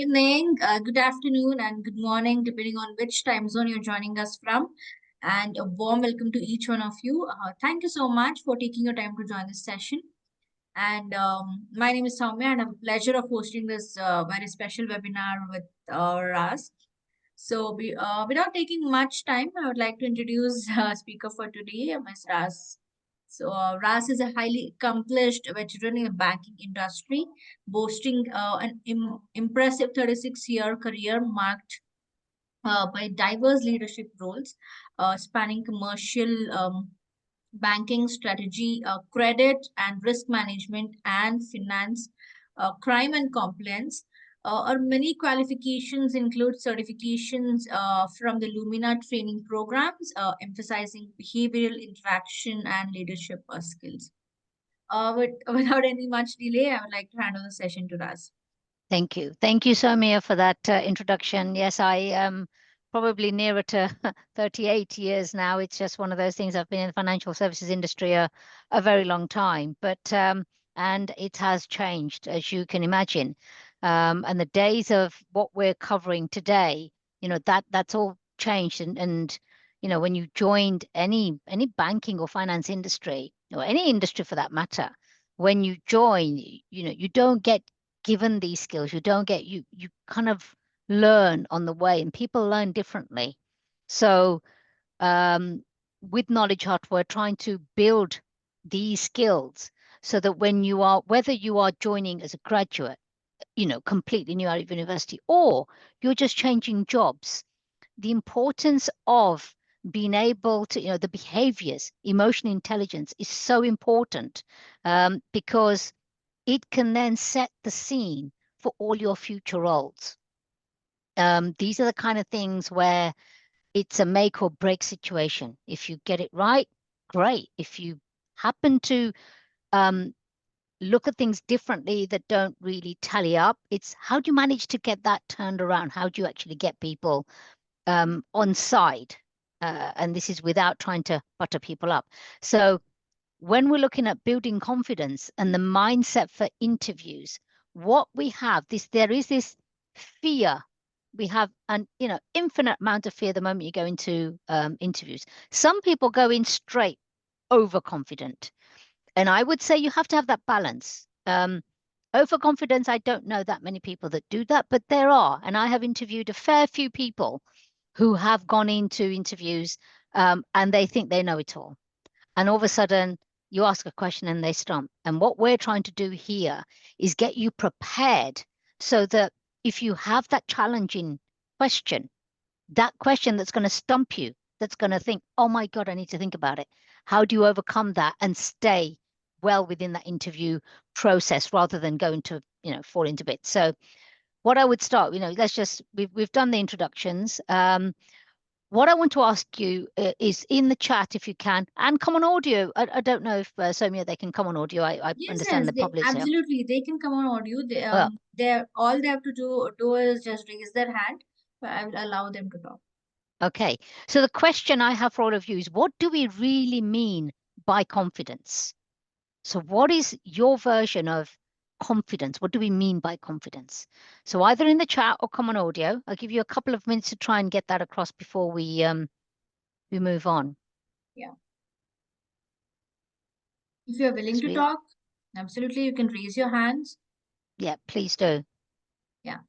evening, good afternoon, and good morning, depending on which time zone you're joining us from. And a warm welcome to each one of you. Thank you so much for taking your time to join this session. And my name is Soumya, and I have the pleasure of hosting this very special webinar with Ras. Without taking much time, I would like to introduce speaker for today, Ms. Ras. Ras is a highly accomplished veteran in the banking industry, boasting an impressive 36-year career marked by diverse leadership roles, spanning commercial banking strategy, credit and risk management, and finance, crime and compliance. Our many qualifications include certifications from the Lumina training programs, emphasizing behavioral interaction and leadership skills. Without any much delay, I would like to hand over the session to Raz. Thank you. Thank you, Soumya, for that introduction. Yes, I am probably nearer to 38 years now. It's just one of those things. I've been in the financial services industry a very long time, and it has changed, as you can imagine. And the days of what we're covering today, that's all changed. And when you joined any banking or finance industry, or any industry for that matter, when you join, you don't get given these skills. You don't get you kind of learn on the way, and people learn differently. So with KnowledgeHut, we're trying to build these skills so that whether you are joining as a graduate, completely new out of university, or you're just changing jobs, the importance of being able to, the behaviors, emotional intelligence is so important, because it can then set the scene for all your future roles. These are the kind of things where it's a make or break situation. If you get it right, great. If you happen to look at things differently that don't really tally up, it's how do you manage to get that turned around? How do you actually get people on side? And this is without trying to butter people up. So when we're looking at building confidence and the mindset for interviews, what we have, there is this fear. We have an infinite amount of fear the moment you go into interviews. Some people go in straight overconfident, and I would say you have to have that balance. Overconfidence, I don't know that many people that do that, but there are, and I have interviewed a fair few people who have gone into interviews and they think they know it all, and all of a sudden you ask a question and they stump. And what we're trying to do here is get you prepared so that if you have that challenging question, that question that's going to stump you, that's going to think, oh my God, I need to think about it. How do you overcome that and stay well within that interview process rather than going to, fall into bits? So what I would start, we've done the introductions. What I want to ask you is in the chat, if you can, and come on audio. I don't know if Soumya, they can come on audio. I Yes, understand yes, the public. absolutely. They can come on audio. All they have to do is just raise their hand. I will allow them to talk. Okay. So the question I have for all of you is, what do we really mean by confidence? So what is your version of confidence? What do we mean by confidence? So either in the chat or come on audio. I'll give you a couple of minutes to try and get that across before we move on. Yeah. If you're willing to talk, absolutely, you can raise your hands. Yeah, please do. Yeah.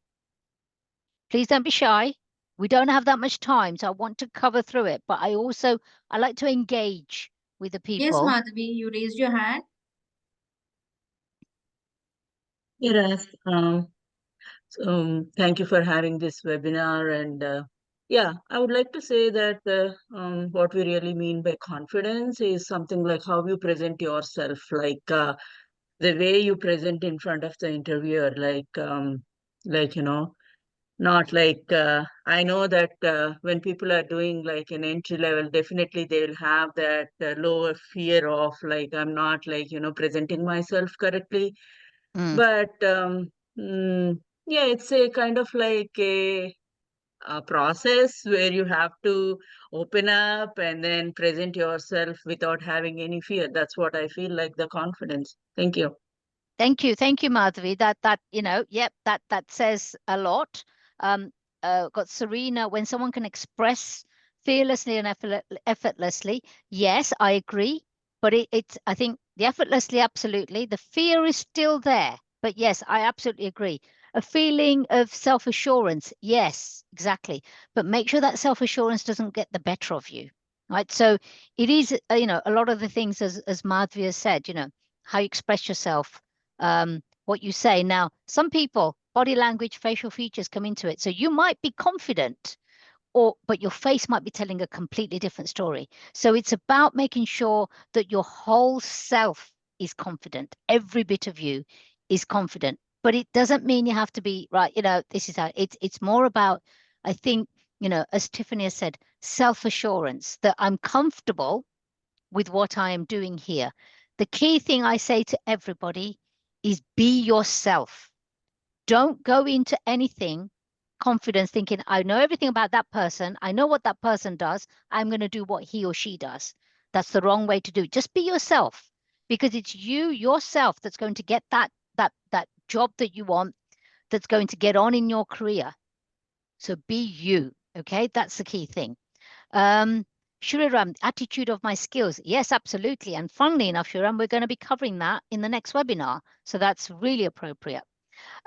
Please don't be shy. We don't have that much time, so I want to cover through it. But I like to engage with the people. Yes, Madhavi, you raised your hand. Yes. Thank you for having this webinar. And yeah, I would like to say that what we really mean by confidence is something like how you present yourself, like the way you present in front of the interviewer, not like I know that when people are doing like an entry level, definitely they will have that lower fear of like I'm not like presenting myself correctly. But yeah, it's a kind of like a process where you have to open up and then present yourself without having any fear. That's what I feel like the confidence. Thank you. Thank you, Madhavi. That yep, that says a lot. Got Serena. When someone can express fearlessly and effortlessly, yes, I agree. But it's I think the effortlessly, absolutely. The fear is still there, but yes, I absolutely agree. A feeling of self-assurance, yes, exactly. But make sure that self-assurance doesn't get the better of you, right? So it is, a lot of the things as Madhavi has said, how you express yourself, what you say. Now, some people, body language, facial features come into it. So you might be confident, but your face might be telling a completely different story. So it's about making sure that your whole self is confident. Every bit of you is confident, but it doesn't mean you have to be right. This is how it's more about, I think, as Tiffany has said, self-assurance, that I'm comfortable with what I am doing here. The key thing I say to everybody is be yourself. Don't go into anything confidence thinking, I know everything about that person. I know what that person does. I'm going to do what he or she does. That's the wrong way to do it. Just be yourself, because it's you yourself that's going to get that job that you want, that's going to get on in your career. So be you. Okay. That's the key thing. Shriram, attitude of my skills. Yes, absolutely. And funnily enough, Shriram, we're going to be covering that in the next webinar. So that's really appropriate.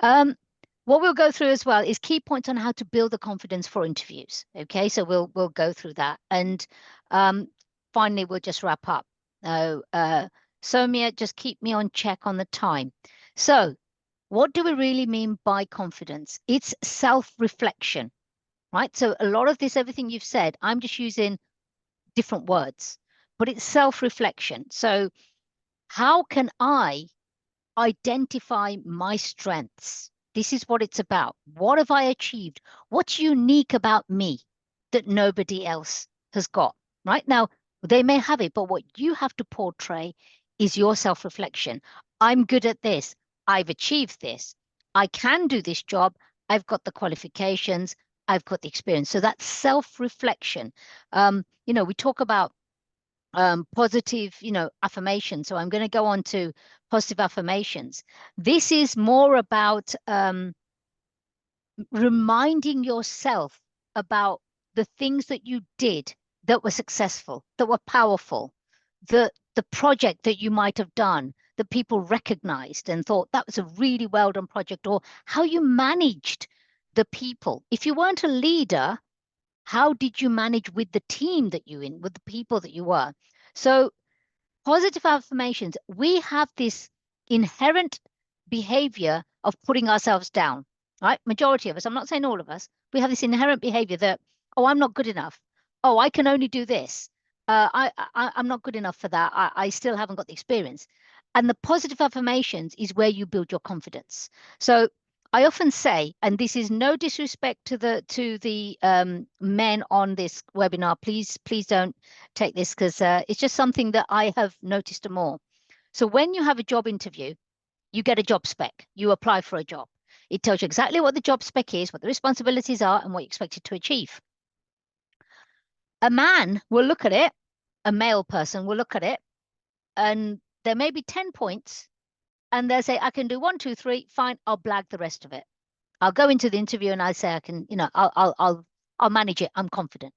What we'll go through as well is key points on how to build the confidence for interviews. Okay, so we'll go through that. And finally, we'll just wrap up. Somia, just keep me on check on the time. So what do we really mean by confidence? It's self-reflection, right? So a lot of this, everything you've said, I'm just using different words, but it's self-reflection. So how can I identify my strengths? This is what it's about. What have I achieved? What's unique about me that nobody else has got? Right now, they may have it, but what you have to portray is your self-reflection. I'm good at this. I've achieved this. I can do this job. I've got the qualifications. I've got the experience. So that's self-reflection. We talk about positive, affirmation. So I'm going to go on to positive affirmations. This is more about reminding yourself about the things that you did that were successful, that were powerful, the project that you might have done that people recognized and thought that was a really well done project, or how you managed the people. If you weren't a leader, how did you manage with the team that you in, with the people that you were? So positive affirmations, we have this inherent behavior of putting ourselves down, right? Majority of us, I'm not saying all of us, we have this inherent behavior that, oh, I'm not good enough. Oh, I can only do this. I'm not good enough for that. I still haven't got the experience. And the positive affirmations is where you build your confidence. So I often say, and this is no disrespect to the men on this webinar, please don't take this, because it's just something that I have noticed more. So when you have a job interview, you get a job spec, you apply for a job. It tells you exactly what the job spec is, what the responsibilities are, and what you're expected to achieve. A man will look at it, a male person will look at it, and there may be 10 points, and they'll say, I can do 1, 2, 3, fine, I'll blag the rest of it. I'll go into the interview and I say, I can, I'll manage it, I'm confident.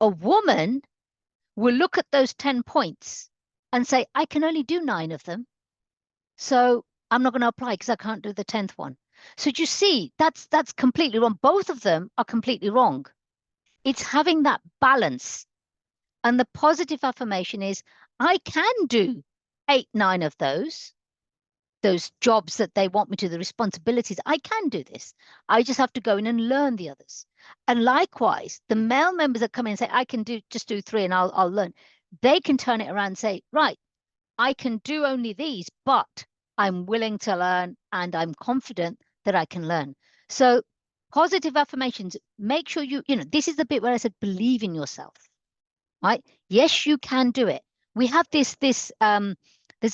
A woman will look at those 10 points and say, I can only do 9 of them. So I'm not going to apply because I can't do the 10th one. So do you see, that's completely wrong. Both of them are completely wrong. It's having that balance. And the positive affirmation is, I can do 8, 9 of those jobs that they want me to, the responsibilities. I can do this. I just have to go in and learn the others. And likewise, the male members that come in and say, I can just do 3 and I'll learn. They can turn it around and say, right, I can do only these, but I'm willing to learn and I'm confident that I can learn. So positive affirmations, make sure this is the bit where I said, believe in yourself, right? Yes, you can do it. We have there's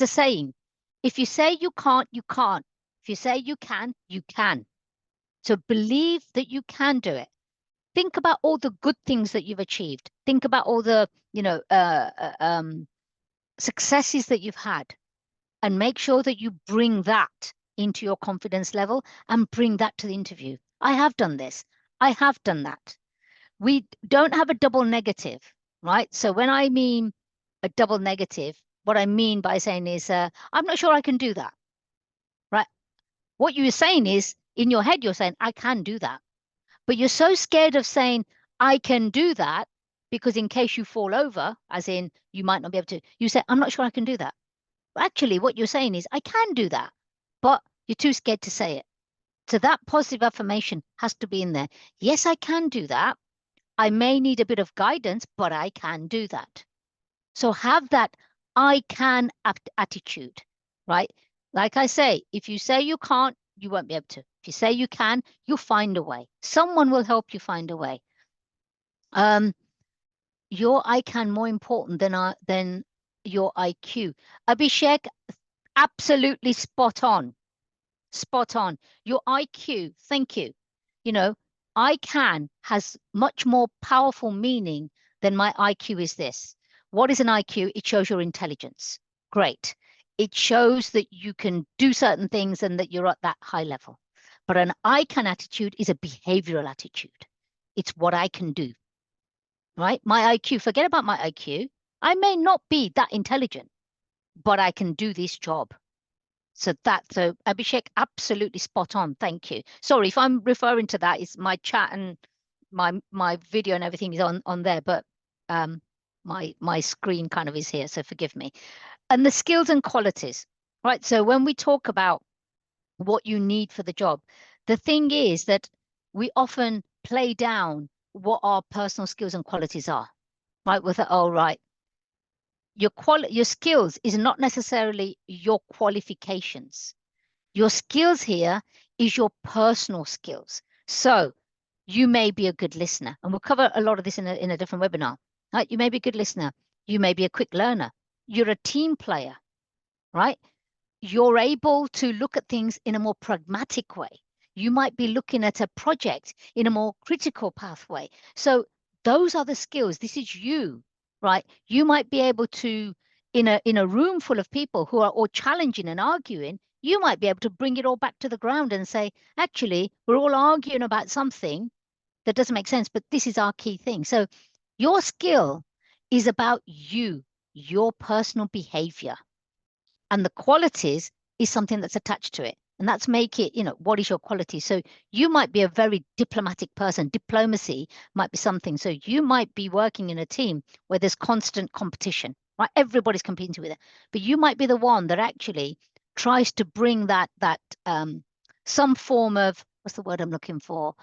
a saying, if you say you can't, you can't. If you say you can, you can. So believe that you can do it. Think about all the good things that you've achieved. Think about all the, successes that you've had. and make sure that you bring that into your confidence level and bring that to the interview. I have done this. I have done that. We don't have a double negative, right? So when I mean a double negative, what I mean by saying is, I'm not sure I can do that, right? What you're saying is, in your head, you're saying, I can do that. But you're so scared of saying, I can do that, because in case you fall over, as in you might not be able to, you say, I'm not sure I can do that. But actually, what you're saying is, I can do that, but you're too scared to say it. So that positive affirmation has to be in there. Yes, I can do that. I may need a bit of guidance, but I can do that. So have that I can attitude, right? Like I say, if you say you can't, you won't be able to. If you say you can, you'll find a way. Someone will help you find a way. Your I can more important than your IQ. Abhishek, absolutely spot on. Spot on. Your IQ, thank you. You know, I can has much more powerful meaning than my IQ is this. What is an IQ? It shows your intelligence. Great. It shows that you can do certain things and that you're at that high level. But an I can attitude is a behavioral attitude. It's what I can do, right? My IQ, forget about my IQ. I may not be that intelligent, but I can do this job. So Abhishek, absolutely spot on. Thank you. Sorry if I'm referring to that. It's my chat and my video and everything is on there, but my screen kind of is here, so forgive me. And the skills and qualities, right? So when we talk about what you need for the job, the thing is that we often play down what our personal skills and qualities are, right? With oh, right. Your skills is not necessarily your qualifications. Your skills here is your personal skills. So you may be a good listener, and we'll cover a lot of this in a different webinar. Right? You may be a good listener. You may be a quick learner. You're a team player, right? You're able to look at things in a more pragmatic way. You might be looking at a project in a more critical pathway. So those are the skills. This is you, right? You might be able to, in a room full of people who are all challenging and arguing, you might be able to bring it all back to the ground and say, actually, we're all arguing about something that doesn't make sense, but this is our key thing. So your skill is about you, your personal behavior. And the qualities is something that's attached to it. And that's make it, what is your quality? So you might be a very diplomatic person. Diplomacy might be something. So you might be working in a team where there's constant competition, right? Everybody's competing with it. But you might be the one that actually tries to bring that some form of, what's the word I'm looking for?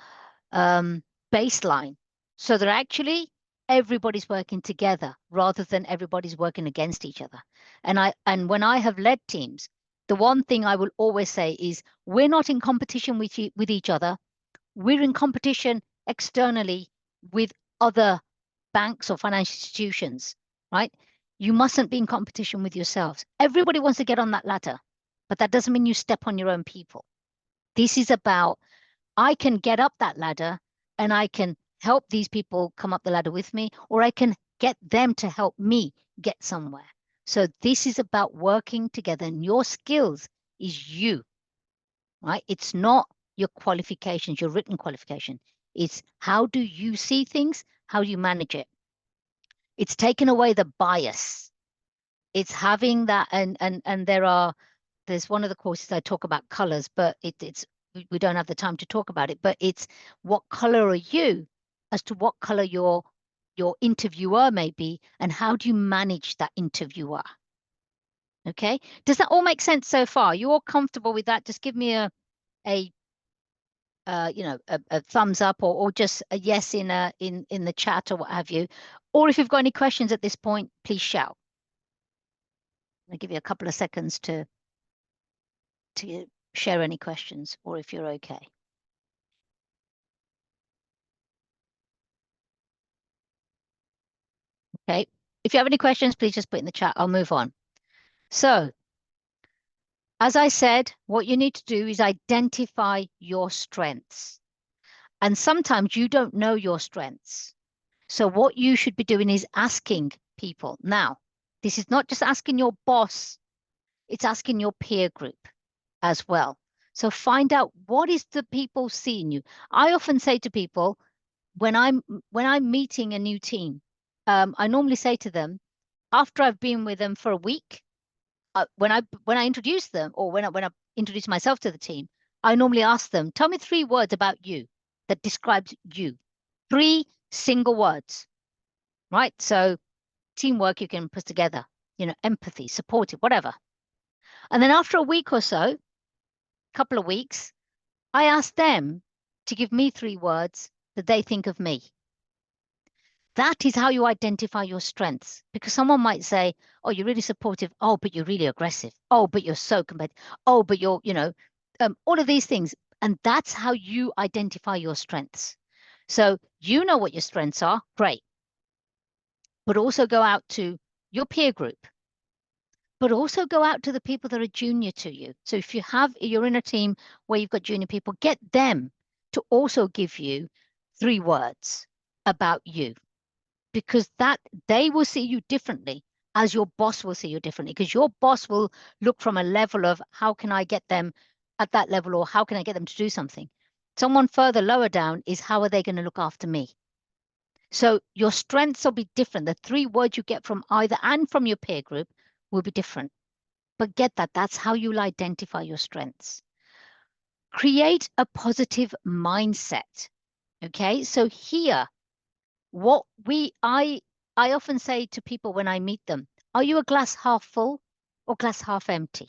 Baseline. So that actually everybody's working together rather than everybody's working against each other. And when I have led teams, the one thing I will always say is we're not in competition with each other. We're in competition externally with other banks or financial institutions, right? You mustn't be in competition with yourselves. Everybody wants to get on that ladder, but that doesn't mean you step on your own people. This is about, I can get up that ladder and I can help these people come up the ladder with me, or I can get them to help me get somewhere. So this is about working together, and your skills is you, right? It's not your qualifications, your written qualification. It's how do you see things? How do you manage it? It's taking away the bias. It's having that, and there's one of the courses I talk about colors, but we don't have the time to talk about it, but it's what color are you as to what color your interviewer may be, and how do you manage that interviewer? Okay, does that all make sense so far? You all comfortable with that? Just give me a thumbs up or just a yes in the chat or what have you. Or if you've got any questions at this point, please shout. I'll give you a couple of seconds to share any questions, or if you're okay. Okay, if you have any questions, please just put in the chat. I'll move on. So, as I said, what you need to do is identify your strengths. And sometimes you don't know your strengths. So what you should be doing is asking people. Now, this is not just asking your boss. it's asking your peer group as well. So find out what is the people seeing you. I often say to people when I'm meeting a new team, I normally say to them, after I've been with them for a week, when I introduce them, or when I introduce myself to the team, I normally ask them, tell me 3 words about you that describes you. 3 single words, right? So teamwork you can put together, empathy, supportive, whatever. And then after a week or so, couple of weeks, I ask them to give me 3 words that they think of me. That is how you identify your strengths, because someone might say, oh, you're really supportive. Oh, but you're really aggressive. Oh, but you're so competitive. Oh, but you're, all of these things. And that's how you identify your strengths. So you know what your strengths are, great. But also go out to your peer group, but also go out to the people that are junior to you. So if you're in a team where you've got junior people, get them to also give you 3 words about you, because that they will see you differently as your boss will see you differently, because your boss will look from a level of how can I get them at that level, or how can I get them to do something. Someone further lower down is how are they going to look after me? So your strengths will be different. The 3 words you get from either and from your peer group will be different. But get that, that's how you'll identify your strengths. Create a positive mindset. Okay, so here, I often say to people when I meet them, are you a glass half full or glass half empty?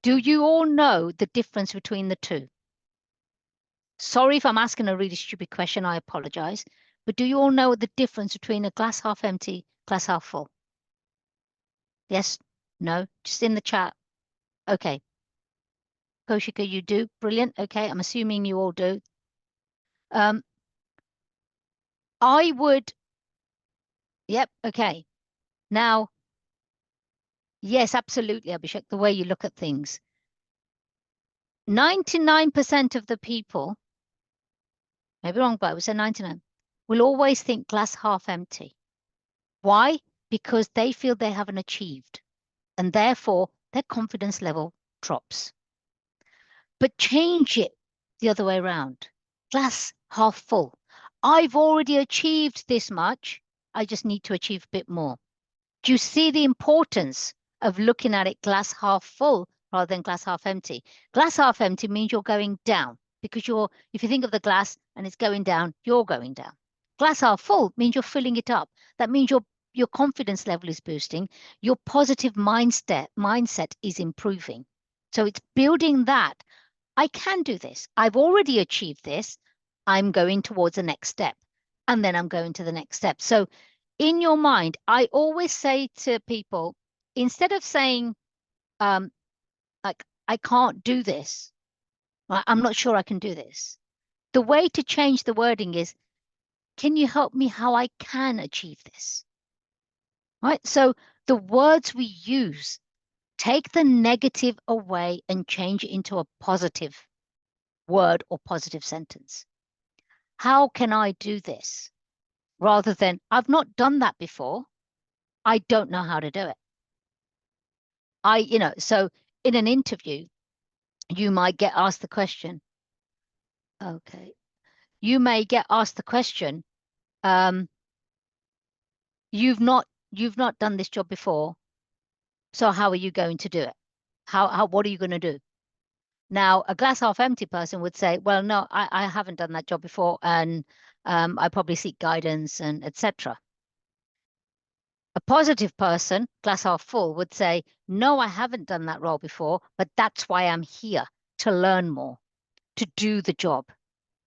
Do you all know the difference between the two? Sorry if I'm asking a really stupid question, I apologize. But do you all know the difference between a glass half empty, glass half full? Yes? No? Just in the chat. Okay. Koshika, you do? Brilliant. Okay, I'm assuming you all do. I would, yep, okay. Now, yes, absolutely, Abhishek, the way you look at things. 99% of the people, maybe wrong, but I would say 99, will always think glass half empty. Why? Because they feel they haven't achieved, and therefore their confidence level drops. But change it the other way around. Glass half full. I've already achieved this much. I just need to achieve a bit more. Do you see the importance of looking at it glass half full rather than glass half empty? Glass half empty means you're going down, because if you think of the glass and it's going down, you're going down. Glass half full means you're filling it up. That means your confidence level is boosting. Your positive mindset is improving. So it's building that. I can do this. I've already achieved this. I'm going towards the next step. And then I'm going to the next step. So in your mind, I always say to people, instead of saying, like, I can't do this, right? I'm not sure I can do this. The way to change the wording is, can you help me how I can achieve this? Right? So the words we use, take the negative away and change it into a positive word or positive sentence. How can I do this? Rather than, I've not done that before. I don't know how to do it. So in an interview, you might get asked the question. Okay. You may get asked the question, you've not done this job before. So how are you going to do it? What are you going to do? Now, a glass half empty person would say, well, no, I haven't done that job before, and I probably seek guidance and etc. A positive person, glass half full, would say, no, I haven't done that role before, but that's why I'm here, to learn more, to do the job.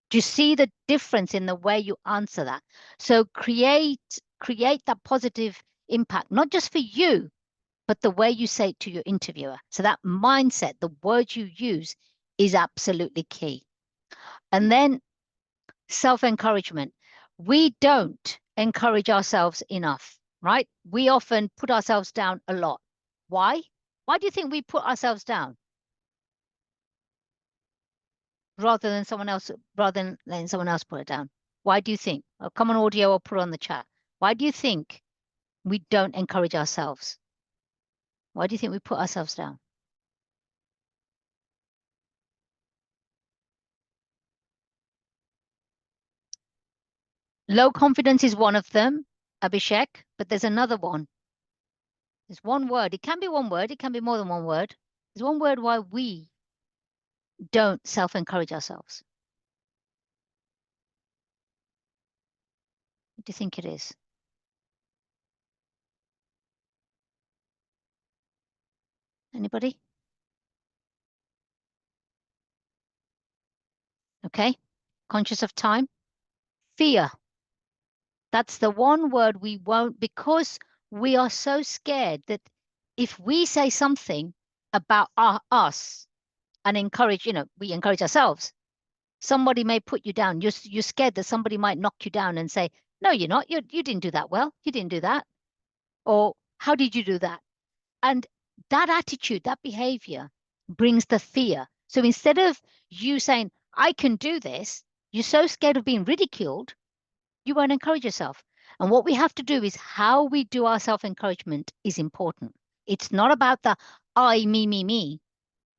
Do you see the difference in the way you answer that? So create that positive impact, not just for you, but the way you say it to your interviewer. So that mindset, the words you use, is absolutely key. And then self-encouragement. We don't encourage ourselves enough, right? We often put ourselves down a lot. Why? Why do you think we put ourselves down? Rather than letting someone else put it down. Why do you think? Oh, come on audio or put on the chat. Why do you think we don't encourage ourselves? Why do you think we put ourselves down? Low confidence is one of them, Abhishek, but there's another one. There's one word. It can be one word. It can be more than one word. There's one word why we don't self-encourage ourselves. What do you think it is? Anybody? Okay. Conscious of time. Fear. That's the one word we won't, because we are so scared that if we say something about us and encourage, we encourage ourselves, somebody may put you down. You're scared that somebody might knock you down and say, no, you're not. You didn't do that well. You didn't do that. Or how did you do that? And that attitude, that behavior brings the fear. So instead of you saying, I can do this, you're so scared of being ridiculed, you won't encourage yourself. And what we have to do is how we do our self-encouragement is important. It's not about the I, me.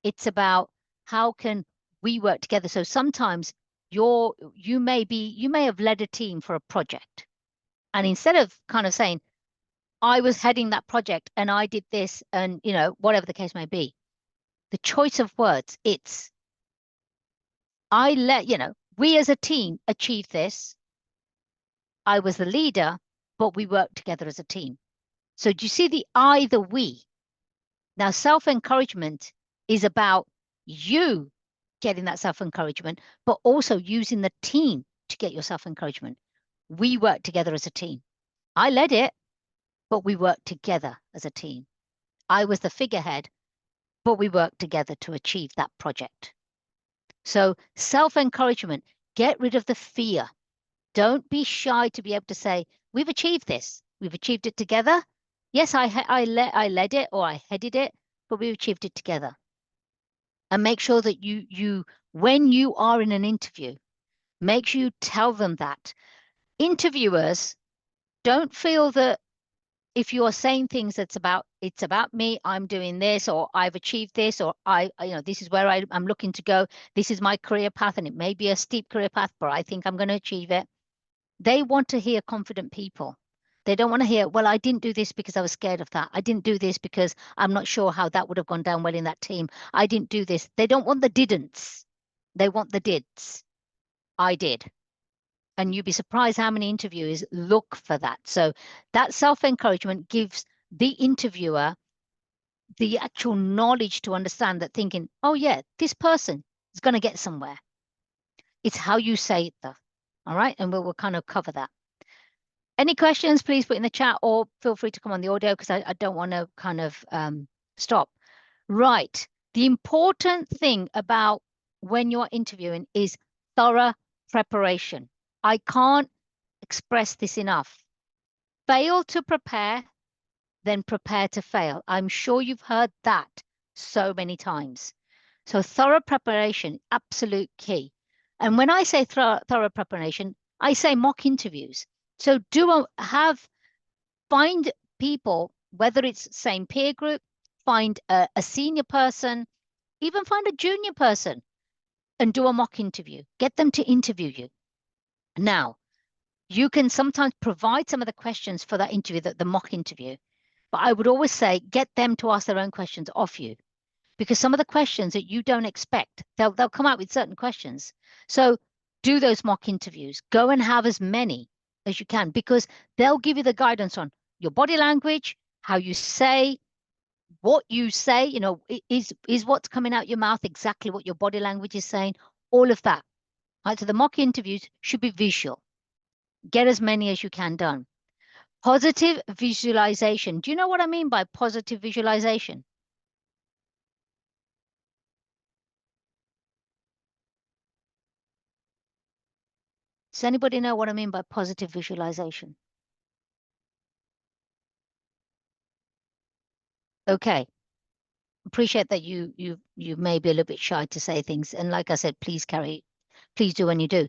It's about how can we work together. So sometimes you may have led a team for a project. And instead of kind of saying, I was heading that project and I did this and, whatever the case may be, the choice of words, it's, we as a team achieved this. I was the leader, but we worked together as a team. So do you see the I, the we? Now, self-encouragement is about you getting that self-encouragement, but also using the team to get your self-encouragement. We work together as a team. I led it, but we worked together as a team. I was the figurehead, but we worked together to achieve that project. So self-encouragement, get rid of the fear. Don't be shy to be able to say, we've achieved this. We've achieved it together. Yes, I led it or I headed it, but we achieved it together. And make sure that you when you are in an interview, make sure you tell them that. Interviewers don't feel that if you are saying things it's about me, I'm doing this, or I've achieved this, or this is where I'm looking to go. This is my career path, and it may be a steep career path, but I think I'm going to achieve it. They want to hear confident people. They don't want to hear, well, I didn't do this because I was scared of that. I didn't do this because I'm not sure how that would have gone down well in that team. I didn't do this. They don't want the didn'ts. They want the dids. I did. And you'd be surprised how many interviewers look for that. So that self-encouragement gives the interviewer the actual knowledge to understand that, thinking, oh yeah, this person is going to get somewhere. It's how you say it though. All right. And we'll kind of cover that. Any questions, please put in the chat, or feel free to come on the audio because I don't want to kind of stop. Right. The important thing about when you're interviewing is thorough preparation. I can't express this enough. Fail to prepare, then prepare to fail. I'm sure you've heard that so many times. So thorough preparation, absolute key. And when I say thorough preparation, I say mock interviews. So find people, whether it's same peer group, find a senior person, even find a junior person and do a mock interview. Get them to interview you. Now, you can sometimes provide some of the questions for that interview, the mock interview, but I would always say get them to ask their own questions of you, because some of the questions that you don't expect, they'll come out with certain questions. So do those mock interviews. Go and have as many as you can, because they'll give you the guidance on your body language, how you say, what you say, is what's coming out your mouth exactly what your body language is saying, all of that. Right? So the mock interviews should be visual. Get as many as you can done. Positive visualization. Do you know what I mean by positive visualization? Does anybody know what I mean by positive visualization? Okay. Appreciate that you may be a little bit shy to say things. And like I said, please do when you do.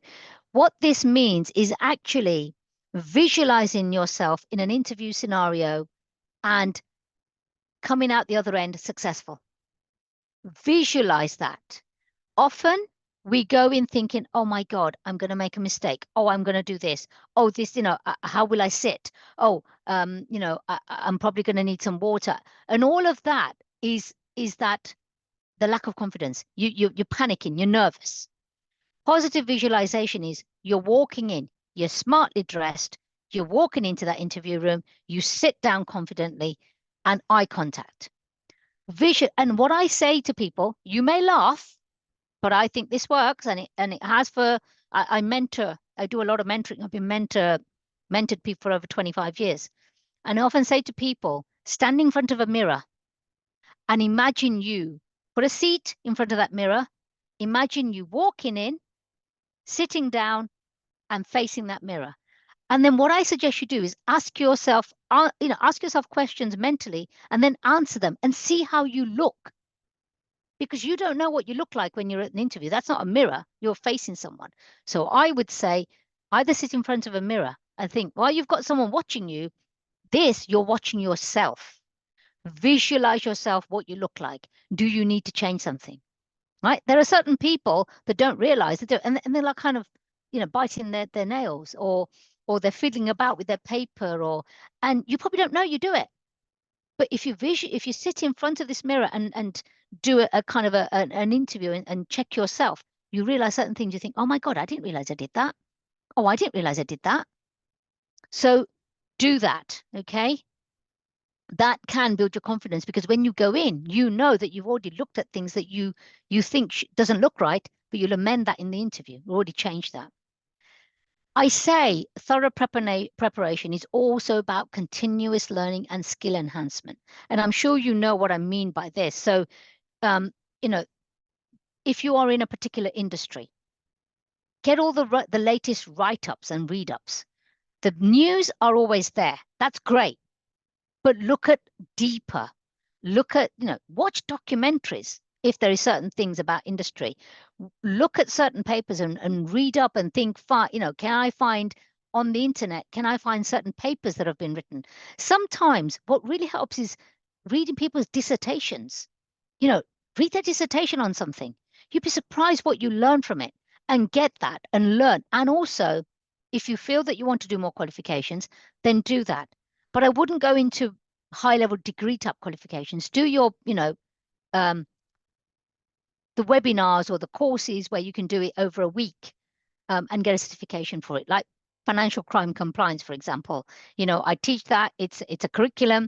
What this means is actually visualizing yourself in an interview scenario and coming out the other end successful. Visualize that. Often we go in thinking, oh my God, I'm going to make a mistake. Oh, I'm going to do this. Oh, this, how will I sit? Oh, I'm probably going to need some water. And all of that is that the lack of confidence. You're panicking, you're nervous. Positive visualization is you're walking in, you're smartly dressed, you're walking into that interview room, you sit down confidently, and eye contact. Vision. And what I say to people, you may laugh, but I think this works, and it has for. I mentor. I do a lot of mentoring. I've been mentored people for over 25 years, and I often say to people, stand in front of a mirror, and imagine you put a seat in front of that mirror. Imagine you walking in, sitting down, and facing that mirror. And then what I suggest you do is ask yourself questions mentally, and then answer them, and see how you look. Because you don't know what you look like when you're at an interview. That's not a mirror. You're facing someone. So I would say either sit in front of a mirror and think, well, you've got someone watching you. You're watching yourself. Visualize yourself what you look like. Do you need to change something? Right? There are certain people that don't realize that, and they're like kind of, biting their nails, or they're fiddling about with their paper, and you probably don't know you do it. But if you sit in front of this mirror and do a kind of an interview and check yourself, you realize certain things. You think, oh my God, I didn't realize I did that. Oh, I didn't realize I did that. So do that, okay? That can build your confidence, because when you go in, you know that you've already looked at things that you think doesn't look right, but you'll amend that in the interview. You already changed that. I say thorough preparation is also about continuous learning and skill enhancement. And I'm sure you know what I mean by this. So, if you are in a particular industry, get all the latest write-ups and read-ups. The news are always there. That's great. But look at deeper. Look at, watch documentaries if there are certain things about industry. Look at certain papers and read up and think, can I find on the internet, can I find certain papers that have been written? Sometimes what really helps is reading people's dissertations. Read their dissertation on something. You'd be surprised what you learn from it, and get that and learn. And also, if you feel that you want to do more qualifications, then do that. But I wouldn't go into high-level degree type qualifications. Do your, the webinars or the courses where you can do it over a week, and get a certification for it, like financial crime compliance, for example. I teach that. It's a curriculum.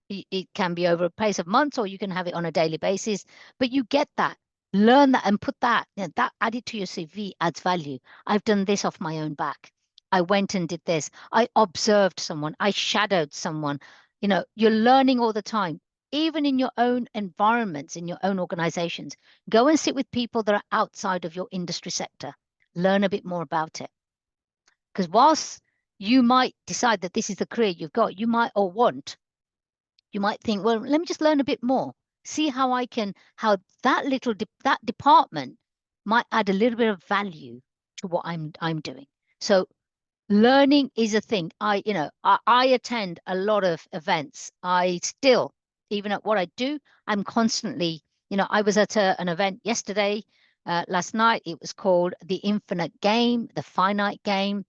It can be over a pace of months, or you can have it on a daily basis. But you get that, learn that, and put that, that add it to your CV, adds value. I've done this off my own back. I went and did this. I observed someone. I shadowed someone. You're learning all the time, even in your own environments, in your own organizations. Go and sit with people that are outside of your industry sector. Learn a bit more about it. Because whilst you might decide that this is the career you've got, you might think, well, let me just learn a bit more. See how that department might add a little bit of value to what I'm doing. So learning is a thing. I attend a lot of events. I still, even at what I do, I'm constantly, I was at an event yesterday, last night. It was called The Infinite Game, The Finite Game.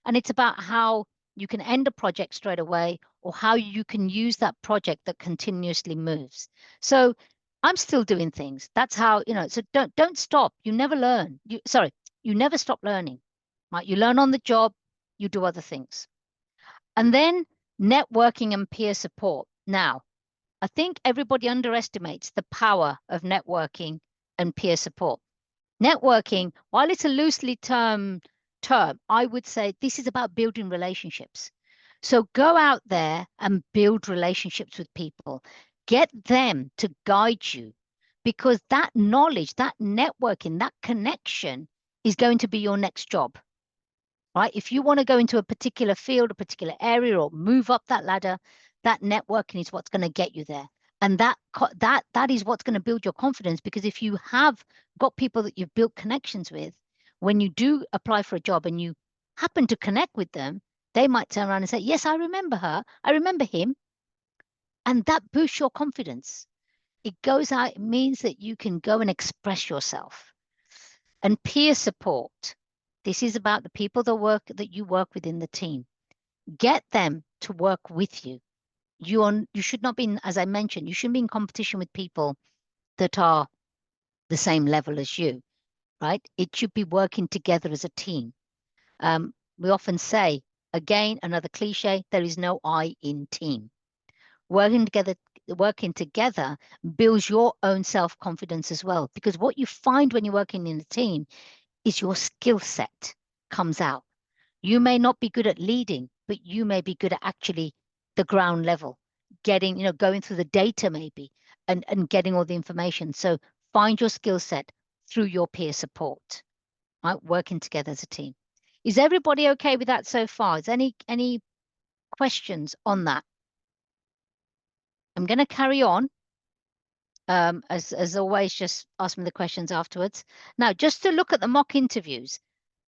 And it's about how you can end a project straight away, or how you can use that project that continuously moves. So I'm still doing things. That's how, so don't stop. You never learn. You never stop learning, right? You learn on the job, you do other things. And then networking and peer support. Now, I think everybody underestimates the power of networking and peer support. Networking, while it's a loosely term, I would say this is about building relationships. So go out there and build relationships with people. Get them to guide you, because that knowledge, that networking, that connection is going to be your next job, right? If you want to go into a particular field, a particular area, or move up that ladder, that networking is what's going to get you there. And that is what's going to build your confidence, because if you have got people that you've built connections with, when you do apply for a job and you happen to connect with them, they might turn around and say, yes, I remember her. I remember him. And that boosts your confidence. It goes out, it means that you can go and express yourself. And peer support. This is about the people that you work with in the team. Get them to work with you. You should not be, as I mentioned, you shouldn't be in competition with people that are the same level as you, right? It should be working together as a team. We often say, again, another cliche, there is no I in team. Working together builds your own self-confidence as well, because what you find when you're working in a team is your skill set comes out. You may not be good at leading, but you may be good at actually the ground level, getting, going through the data maybe and getting all the information. So find your skill set through your peer support, right? Working together as a team. Is everybody okay with that so far? Is any questions on that? I'm going to carry on. As always, just ask me the questions afterwards. Now, just to look at the mock interviews,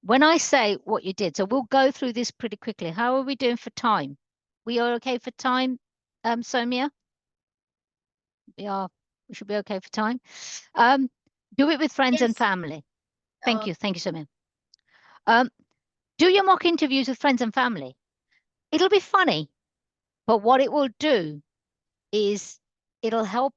when I say what you did, so we'll go through this pretty quickly. How are we doing for time? We are okay for time, Somia? We should be okay for time. Do it with friends and Yes. family. Thank you, Somia. Do your mock interviews with friends and family. It'll be funny, but what it will do is it'll help.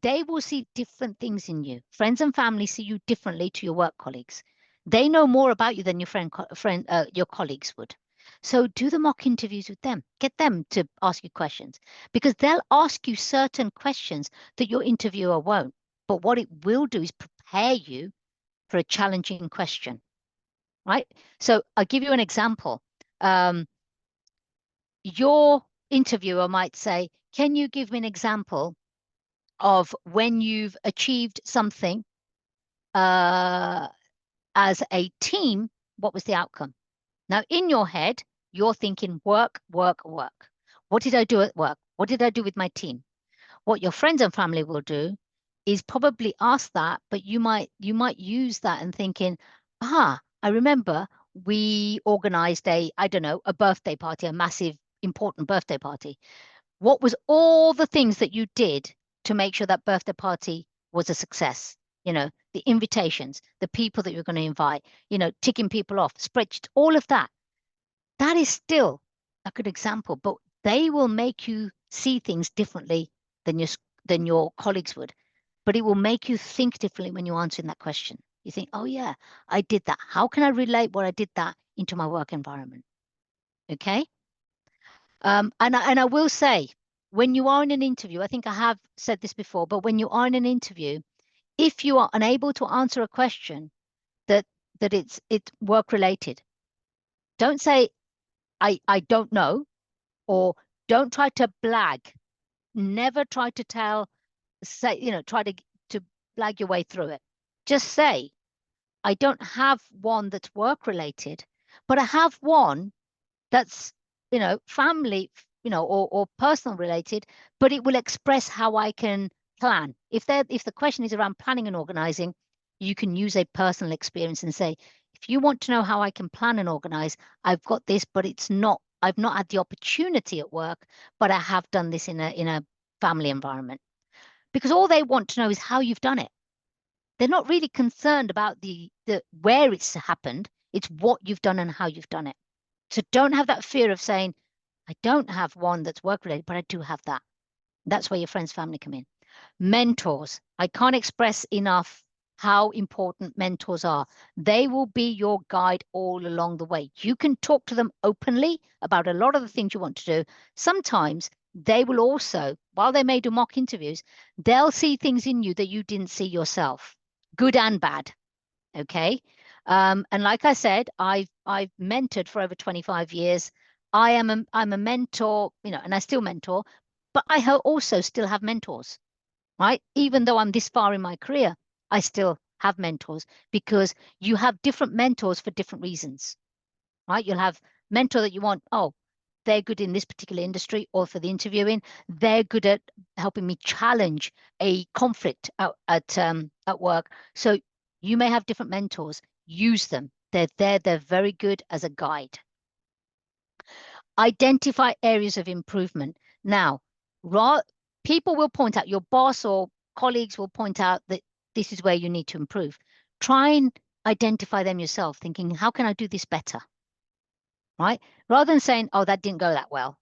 They will see different things in you. Friends and family see you differently to your work colleagues. They know more about you than your colleagues would. So do the mock interviews with them. Get them to ask you questions, because they'll ask you certain questions that your interviewer won't. But what it will do is prepare you for a challenging question, right? So I'll give you an example. Your interviewer might say, can you give me an example of when you've achieved something as a team? What was the outcome? Now, in your head, you're thinking work, work, work. What did I do at work? What did I do with my team? What your friends and family will do is probably ask that, but you might use that and thinking, I remember we organized a birthday party, a massive, important birthday party. What was all the things that you did to make sure that birthday party was a success? The invitations, the people that you're going to invite, ticking people off, spreadsheet, all of that. That is still a good example, but they will make you see things differently than your colleagues would. But it will make you think differently when you're answering that question. You think, oh yeah, I did that. How can I relate what I did that into my work environment? Okay. And I will say, when you are in an interview, I think I have said this before, but when you are in an interview, if you are unable to answer a question that it's work related, don't say I don't know, or don't try to blag. Never try to try to blag your way through it. Just say, I don't have one that's work related, but I have one that's family, or personal related, but it will express how I can plan. If the question is around planning and organizing, you can use a personal experience and say, if you want to know how I can plan and organize, I've got this, but I've not had the opportunity at work, but I have done this in a family environment. Because all they want to know is how you've done it. They're not really concerned about the where it's happened. It's what you've done and how you've done it. So don't have that fear of saying, I don't have one that's work related, but I do have that. That's where your friends, family come in. Mentors. I can't express enough how important mentors are. They will be your guide all along the way. You can talk to them openly about a lot of the things you want to do. Sometimes they will also, while they may do mock interviews, they'll see things in you that you didn't see yourself, good and bad. Okay. And like I said, I've mentored for over 25 years. I'm a mentor, and I still mentor, but I also still have mentors, right? Even though I'm this far in my career, I still have mentors, because you have different mentors for different reasons, right? You'll have mentor that you want, they're good in this particular industry, or for the interviewing, they're good at helping me challenge a conflict at work. So you may have different mentors. Use them. They're there. They're very good as a guide. Identify areas of improvement. Now, People will point out, your boss or colleagues will point out that this is where you need to improve. Try and identify them yourself, thinking, how can I do this better? Right? Rather than saying, oh, that didn't go that well.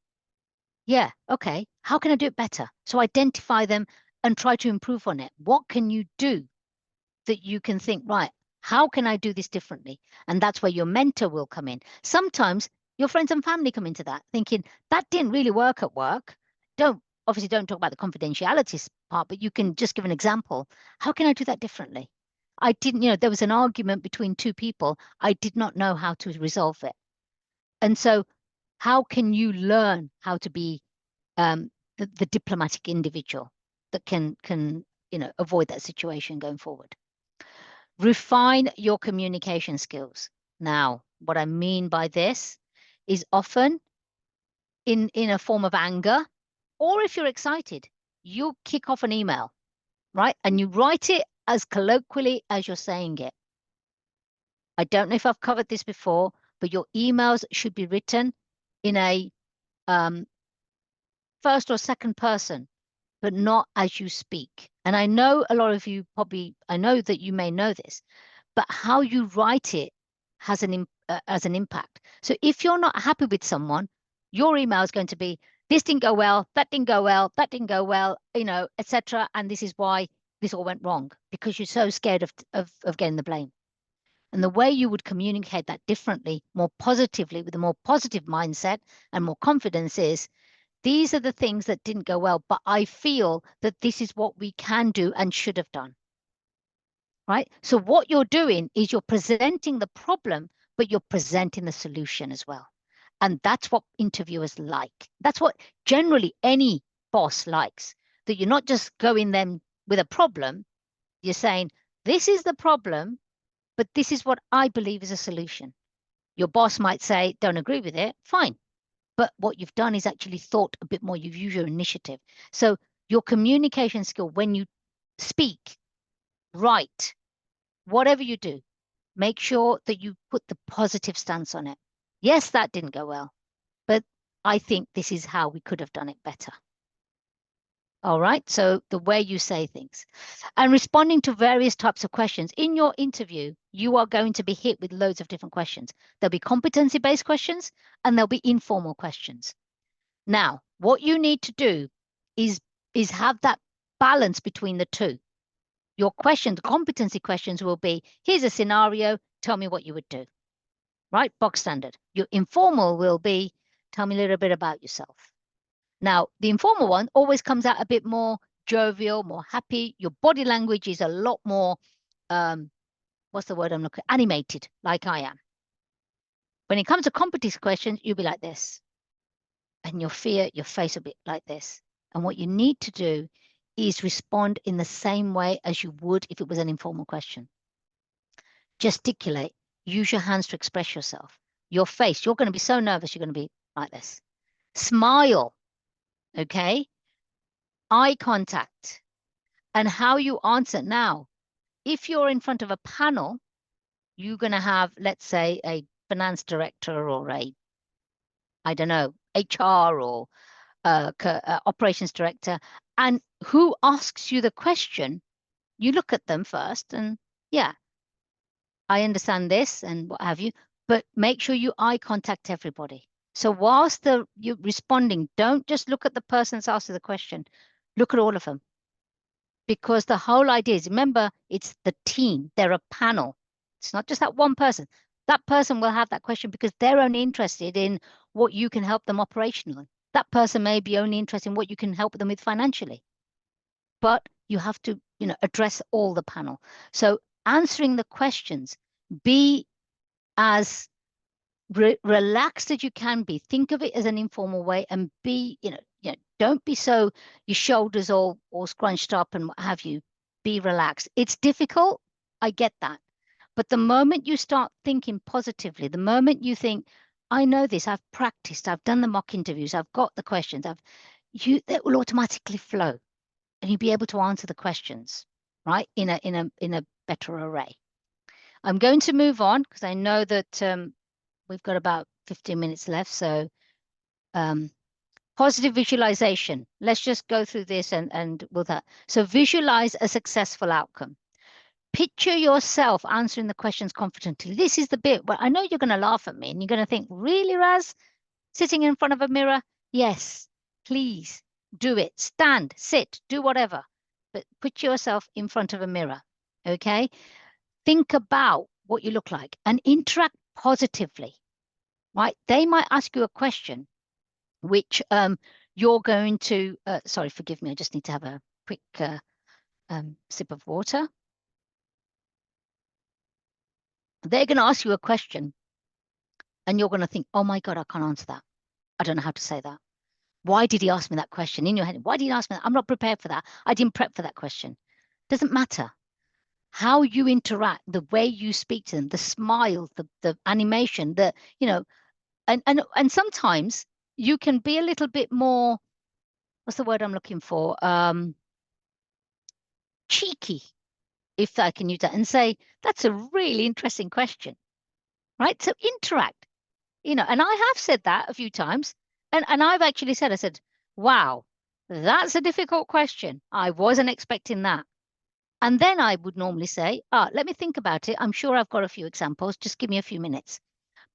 Yeah, okay. How can I do it better? So identify them and try to improve on it. What can you do that you can think, right, how can I do this differently? And that's where your mentor will come in. Sometimes your friends and family come into that, thinking that didn't really work at work. Obviously don't talk about the confidentiality part, but you can just give an example. How can I do that differently? I didn't, there was an argument between two people. I did not know how to resolve it. And so how can you learn how to be the diplomatic individual that can avoid that situation going forward? Refine your communication skills. Now, what I mean by this is often in a form of anger, or if you're excited, you kick off an email, right? And you write it as colloquially as you're saying it. I don't know if I've covered this before, but your emails should be written in a first or second person, but not as you speak. And I know a lot of you I know that you may know this, but how you write it has an impact. So if you're not happy with someone, your email is going to be, this didn't go well, that didn't go well, that didn't go well, etc. And this is why this all went wrong, because you're so scared of getting the blame. And the way you would communicate that differently, more positively, with a more positive mindset and more confidence is, these are the things that didn't go well, but I feel that this is what we can do and should have done. Right? So what you're doing is you're presenting the problem, but you're presenting the solution as well. And that's what interviewers like. That's what generally any boss likes, that you're not just going them with a problem. You're saying, this is the problem, but this is what I believe is a solution. Your boss might say, don't agree with it. Fine. But what you've done is actually thought a bit more. You've used your initiative. So your communication skill, when you speak, write, whatever you do, make sure that you put the positive stance on it. Yes, that didn't go well, but I think this is how we could have done it better. All right. So the way you say things and responding to various types of questions in your interview, you are going to be hit with loads of different questions. There'll be competency-based questions and there'll be informal questions. Now, what you need to do is have that balance between the two. Your questions, competency questions will be, here's a scenario, tell me what you would do, right? Box standard. Your informal will be, tell me a little bit about yourself. Now, the informal one always comes out a bit more jovial, more happy. Your body language is a lot more, what's the word I'm looking at? Animated, like I am. When it comes to competency questions, you'll be like this. And your face will be like this. And what you need to do is respond in the same way as you would if it was an informal question. Gesticulate, use your hands to express yourself. Your face, you're going to be so nervous, you're going to be like this. Smile, okay? Eye contact, and how you answer. Now, if you're in front of a panel, you're going to have, let's say, a finance director or I don't know, HR or operations director, and who asks you the question, you look at them first and yeah, I understand this and what have you, but make sure you eye contact everybody. So whilst you're responding, don't just look at the person that's asked the question, look at all of them. Because the whole idea is, remember, it's the team, they're a panel. It's not just that one person. That person will have that question because they're only interested in what you can help them operationally. That person may be only interested in what you can help them with financially. But you have to, address all the panel. So answering the questions, be as relaxed as you can be. Think of it as an informal way and be, don't be so your shoulders all scrunched up and what have you. Be relaxed. It's difficult. I get that. But the moment you start thinking positively, the moment you think, I know this, I've practiced, I've done the mock interviews, I've got the questions, it will automatically flow and you'll be able to answer the questions, right? In a better array. I'm going to move on because I know that we've got about 15 minutes left. So Positive visualization. Let's just go through this and with that. So visualize a successful outcome. Picture yourself answering the questions confidently. This is the bit where I know you're going to laugh at me and you're going to think, really, Raz? Sitting in front of a mirror? Yes, please do it. Stand, sit, do whatever. But put yourself in front of a mirror, okay? Think about what you look like and interact positively, right? They might ask you a question which you're going to, sorry, forgive me, I just need to have a quick sip of water. They're going to ask you a question and you're going to think, oh my God, I can't answer that. I don't know how to say that. Why did he ask me that question? In your head, why did he ask me that? I'm not prepared for that. I didn't prep for that question. Doesn't matter. How you interact, the way you speak to them, the smile, the animation, the, you know, and sometimes you can be a little bit more, what's the word I'm looking for? Cheeky, if I can use that, and say, that's a really interesting question, right? So interact, you know, and I have said that a few times. And I've actually said, I said, wow, that's a difficult question. I wasn't expecting that. And then I would normally say, let me think about it. I'm sure I've got a few examples. Just give me a few minutes.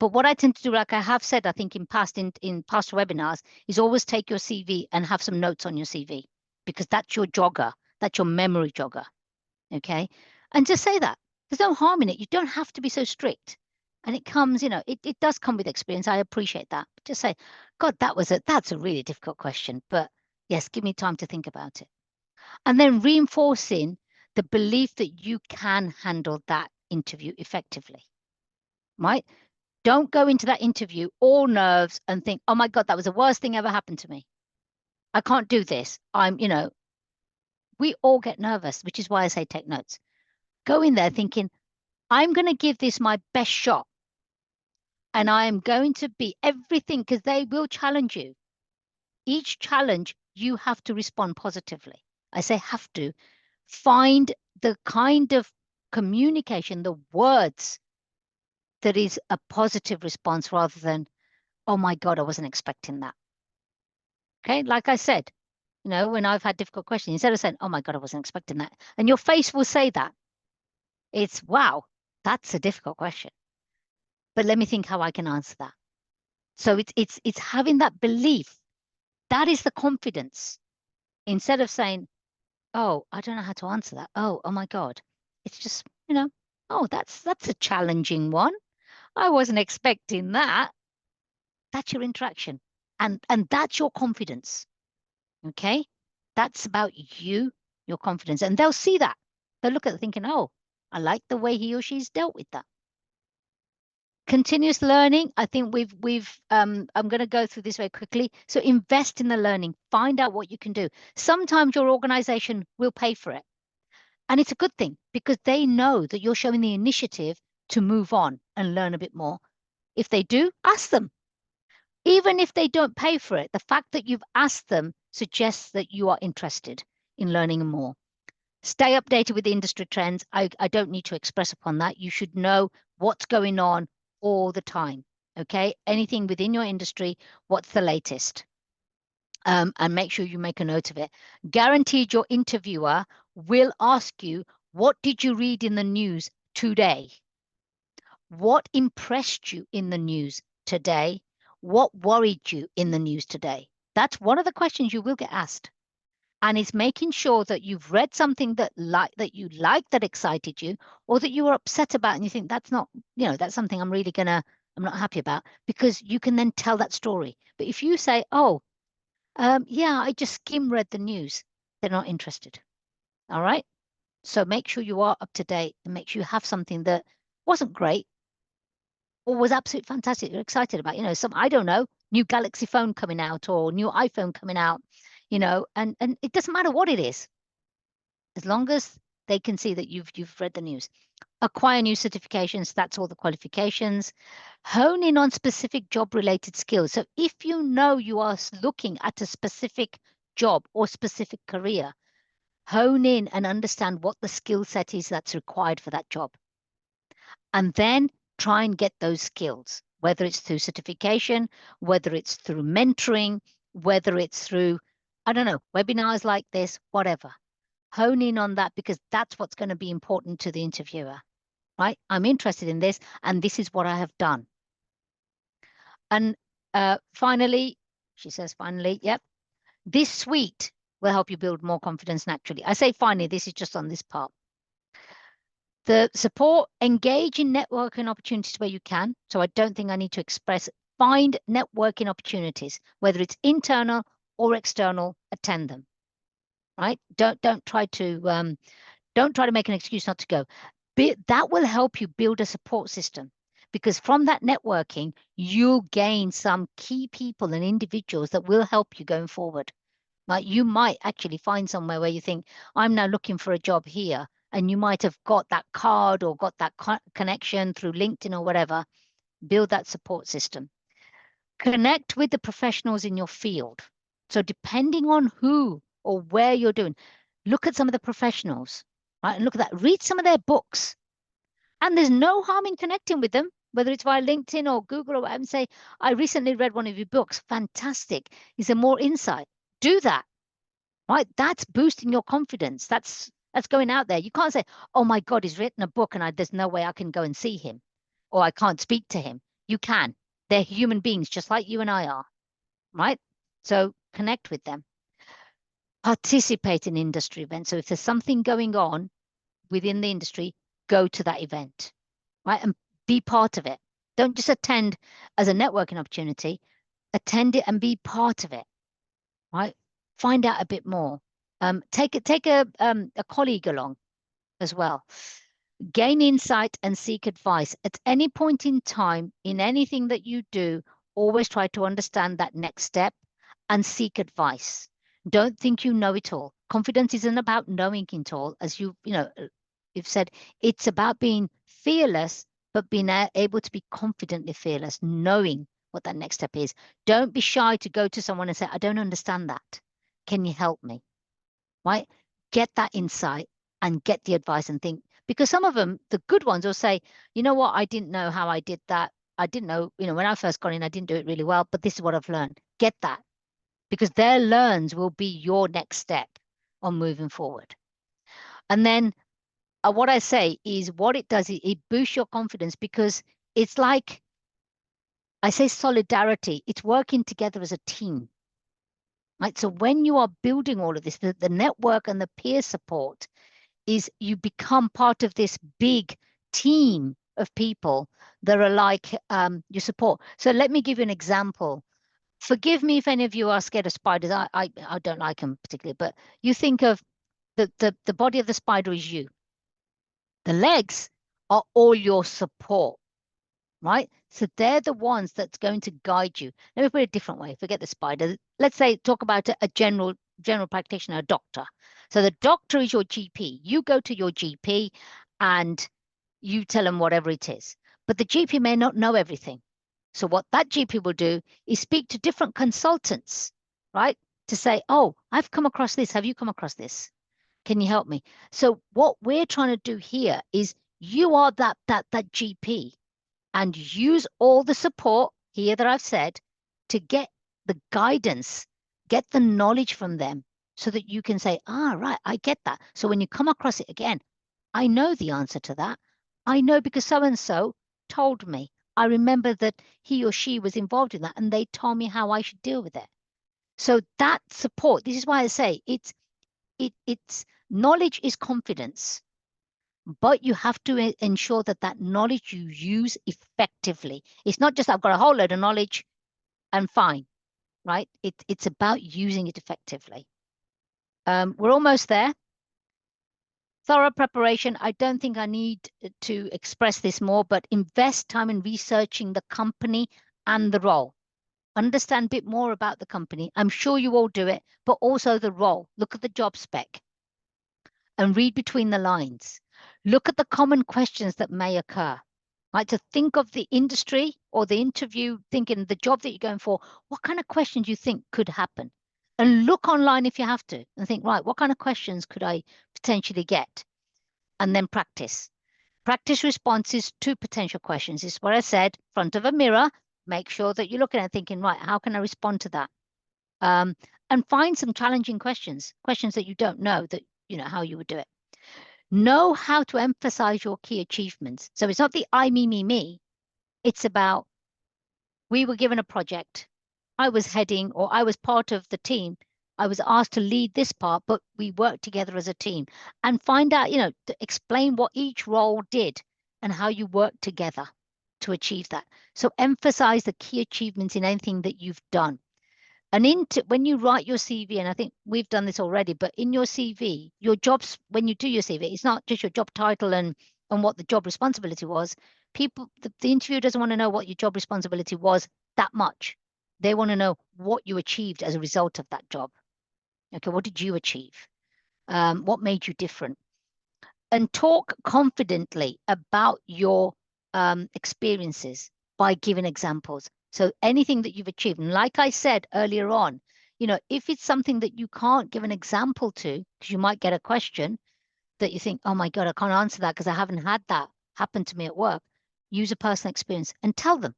But what I tend to do, like I have said, I think in past webinars, is always take your CV and have some notes on your CV, because that's your jogger. That's your memory jogger. Okay. And just say that. There's no harm in it. You don't have to be so strict. And it comes, you know, it does come with experience. I appreciate that. But just say, God, that's a really difficult question. But yes, give me time to think about it. And then reinforcing the belief that you can handle that interview effectively, right? Don't go into that interview all nerves and think, oh my God, that was the worst thing ever happened to me. I can't do this. You know, we all get nervous, which is why I say take notes. Go in there thinking, I'm going to give this my best shot. And I am going to be everything, because they will challenge you. Each challenge, you have to respond positively. I say have to. Find the kind of communication, the words that is a positive response rather than, oh my God, I wasn't expecting that. Okay, like I said, you know, when I've had difficult questions, instead of saying, oh my God, I wasn't expecting that, and your face will say that, it's, wow, that's a difficult question. But let me think how I can answer that. So it's having that belief. That is the confidence. Instead of saying, oh, I don't know how to answer that. Oh my God. It's just, you know, oh, that's a challenging one. I wasn't expecting that. That's your interaction. And that's your confidence. Okay. That's about you, your confidence. And they'll see that. They'll look at it thinking, oh, I like the way he or she's dealt with that. Continuous learning. I think I'm going to go through this very quickly. So invest in the learning, find out what you can do. Sometimes your organization will pay for it. And it's a good thing, because they know that you're showing the initiative to move on and learn a bit more. If they do, ask them. Even if they don't pay for it, the fact that you've asked them suggests that you are interested in learning more. Stay updated with the industry trends. I don't need to express upon that. You should know what's going on all the time. Okay, anything within your industry, what's the latest? And make sure you make a note of it. Guaranteed your interviewer will ask you, what did you read in the news today? What impressed you in the news today? What worried you in the news today? That's one of the questions you will get asked. And it's making sure that you've read something that you liked, that excited you, or that you were upset about and you think that's not, you know, that's something I'm not happy about, because you can then tell that story. But if you say, oh, yeah, I just skim read the news, they're not interested. All right. So make sure you are up to date and make sure you have something that wasn't great or was absolutely fantastic. You're excited about, you know, I don't know, new Galaxy phone coming out or new iPhone coming out, you know, and it doesn't matter what it is, as long as they can see that you've read the news. Acquire new certifications, that's all the qualifications. Hone in on specific job related skills. So if you know you are looking at a specific job or specific career, hone in and understand what the skill set is that's required for that job. And then try and get those skills, whether it's through certification, whether it's through mentoring, whether it's through, I don't know, webinars like this, whatever. Hone in on that, because that's what's going to be important to the interviewer, right? I'm interested in this, and this is what I have done. And finally, she says, finally, yep, this suite will help you build more confidence naturally. I say finally, this is just on this part. The support, engage in networking opportunities where you can. So I don't think I need to express, find networking opportunities, whether it's internal or external, attend them, right? Don't try to make an excuse not to go. That will help you build a support system, because from that networking, you'll gain some key people and individuals that will help you going forward. Like, you might actually find somewhere where you think, I'm now looking for a job here, and you might have got that card or got that connection through LinkedIn or whatever. Build that support system. Connect with the professionals in your field. So depending on who or where you're doing, look at some of the professionals, right? And look at that. Read some of their books. And there's no harm in connecting with them, whether it's via LinkedIn or Google or whatever, and say, I recently read one of your books. Fantastic. Is there more insight? Do that, right? That's boosting your confidence. That's going out there. You can't say, oh my God, he's written a book and there's no way I can go and see him, or I can't speak to him. You can. They're human beings, just like you and I are, right? So connect with them. Participate in industry events. So if there's something going on within the industry, go to that event, right? And be part of it. Don't just attend as a networking opportunity, attend it and be part of it, right? Find out a bit more. Take a colleague along as well. Gain insight and seek advice. At any point in time, in anything that you do, always try to understand that next step and seek advice. Don't think you know it all. Confidence isn't about knowing it all, as you've said. It's about being fearless, but being able to be confidently fearless, knowing what that next step is. Don't be shy to go to someone and say, I don't understand that. Can you help me? Right? Get that insight and get the advice and think, because some of them, the good ones, will say, you know what, I didn't know how I did that. I didn't know, when I first got in, I didn't do it really well, but this is what I've learned. Get that, because their learns will be your next step on moving forward. And then what I say is, what it does, it boosts your confidence, because it's like, I say solidarity. It's working together as a team, right? So when you are building all of this, the network and the peer support is, you become part of this big team of people that are like your support. So let me give you an example. Forgive me if any of you are scared of spiders. I don't like them particularly, but you think of the body of the spider is you. The legs are all your support, right? So they're the ones that's going to guide you. Let me put it a different way. Forget the spider. Let's say, talk about a general practitioner, a doctor. So the doctor is your GP. You go to your GP and you tell them whatever it is. But the GP may not know everything. So what that GP will do is speak to different consultants, right? To say, oh, I've come across this. Have you come across this? Can you help me? So what we're trying to do here is, you are that GP, and use all the support here that I've said to get the guidance, get the knowledge from them, so that you can say, right, I get that. So when you come across it again, I know the answer to that. I know because so-and-so told me. I remember that he or she was involved in that, and they told me how I should deal with it. So that support, this is why I say it's knowledge is confidence. But you have to ensure that knowledge you use effectively. It's not just, I've got a whole load of knowledge and fine, right? It's about using it effectively. We're almost there. Thorough preparation. I don't think I need to express this more, but invest time in researching the company and the role. Understand a bit more about the company. I'm sure you all do it, but also the role. Look at the job spec and read between the lines. Look at the common questions that may occur, right? To think of the industry or the interview, thinking the job that you're going for, what kind of questions you think could happen? And look online if you have to, and think, right, what kind of questions could I potentially get? And then practice. Practice responses to potential questions. This is what I said, front of a mirror. Make sure that you're looking at thinking, right, how can I respond to that? And find some challenging questions that you don't know that, how you would do it. Know how to emphasize your key achievements. So it's not the I, me. It's about, we were given a project. I was heading, or I was part of the team. I was asked to lead this part, but we worked together as a team. And find out, to explain what each role did and how you worked together to achieve that. So emphasize the key achievements in anything that you've done. And when you write your CV, and I think we've done this already, but in your CV, your jobs, when you do your CV, it's not just your job title and what the job responsibility was. The interviewer doesn't want to know what your job responsibility was that much. They want to know what you achieved as a result of that job. Okay, what did you achieve? What made you different? And talk confidently about your experiences by giving examples. So anything that you've achieved, and like I said earlier on, if it's something that you can't give an example to, because you might get a question that you think, oh my God, I can't answer that because I haven't had that happen to me at work. Use a personal experience and tell them,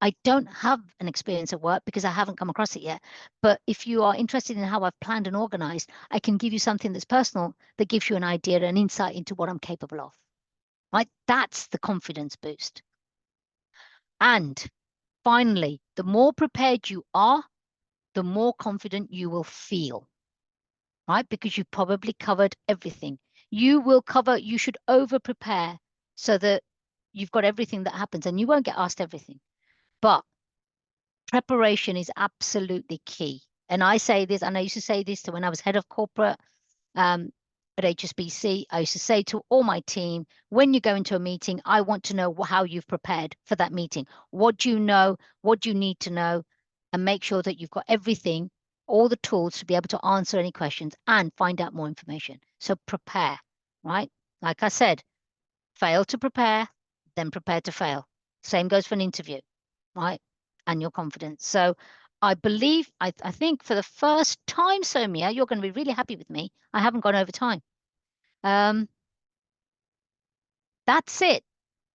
I don't have an experience at work because I haven't come across it yet. But if you are interested in how I've planned and organized, I can give you something that's personal that gives you an idea and insight into what I'm capable of. Right? That's the confidence boost. And finally, the more prepared you are, the more confident you will feel. Right? Because you've probably covered everything. You should over prepare so that you've got everything that happens, and you won't get asked everything. But preparation is absolutely key. And I say this, and I used to say this to when I was head of corporate at HSBC. I used to say to all my team, when you go into a meeting, I want to know how you've prepared for that meeting. What do you know? What do you need to know? And make sure that you've got everything, all the tools to be able to answer any questions and find out more information. So prepare, right? Like I said, fail to prepare, then prepare to fail. Same goes for an interview, right? And your confidence. So I believe, I think for the first time, Somia, you're going to be really happy with me. I haven't gone over time. That's it.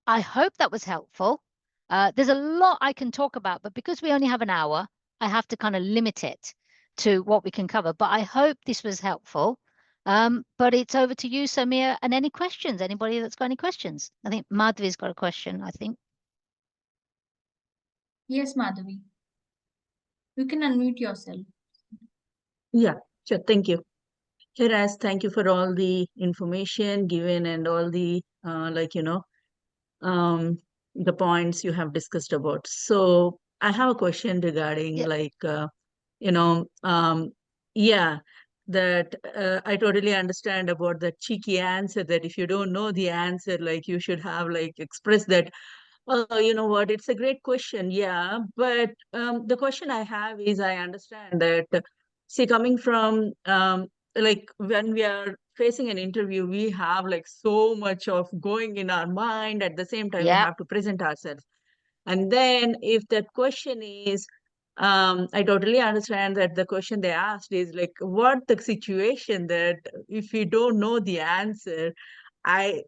I hope that was helpful. There's a lot I can talk about, but because we only have an hour, I have to kind of limit it to what we can cover. But I hope this was helpful. But it's over to you, Samir, and any questions? Anybody that's got any questions? I think Madhvi's got a question, I think. Yes, Madhavi. You can unmute yourself. Yeah, sure. Thank you. Ras, thank you for all the information given and all the um, the points you have discussed about. So I have a question regarding you know, yeah, that I totally understand about the cheeky answer that if you don't know the answer, like you should have like expressed that, oh, you know what, it's a great question. Yeah, but the question I have is I understand that, see, coming from like when we are facing an interview, we have like so much of going in our mind. At the same time, we Yeah, have to present ourselves. And then if that question is, I totally understand that the question they asked is like, what the situation that if we don't know the answer, I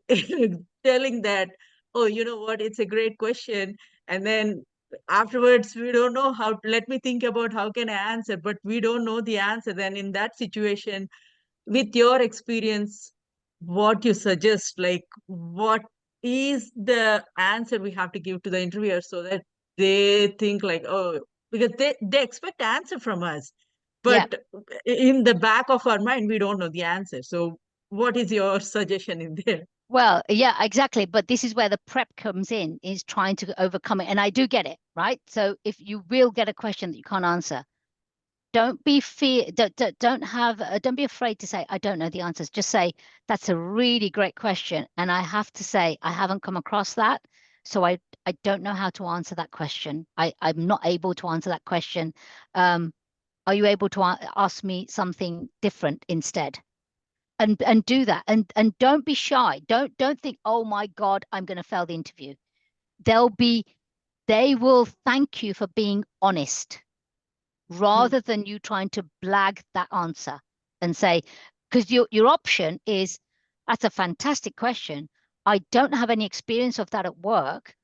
telling that, oh, you know what, it's a great question. And then afterwards, we don't know how, let me think about how can I answer, but we don't know the answer. Then in that situation, with your experience, what you suggest, like what is the answer we have to give to the interviewer so that they think like, oh, because they expect answer from us, yeah. but in the back of our mind, we don't know the answer. So what is your suggestion in there? Well, yeah, exactly. But this is where the prep comes in, is trying to overcome it. And I do get it, right? So if you will get a question that you can't answer, don't be don't be afraid to say, I don't know the answers. Just say, that's a really great question. And I have to say, I haven't come across that. So I don't know how to answer that question. I'm not able to answer that question. Are you able to ask me something different instead? And do that. And don't be shy. Don't think, oh my God, I'm going to fail the interview. They will thank you for being honest, rather than you trying to blag that answer and say, because your option is, that's a fantastic question. I don't have any experience of that at work,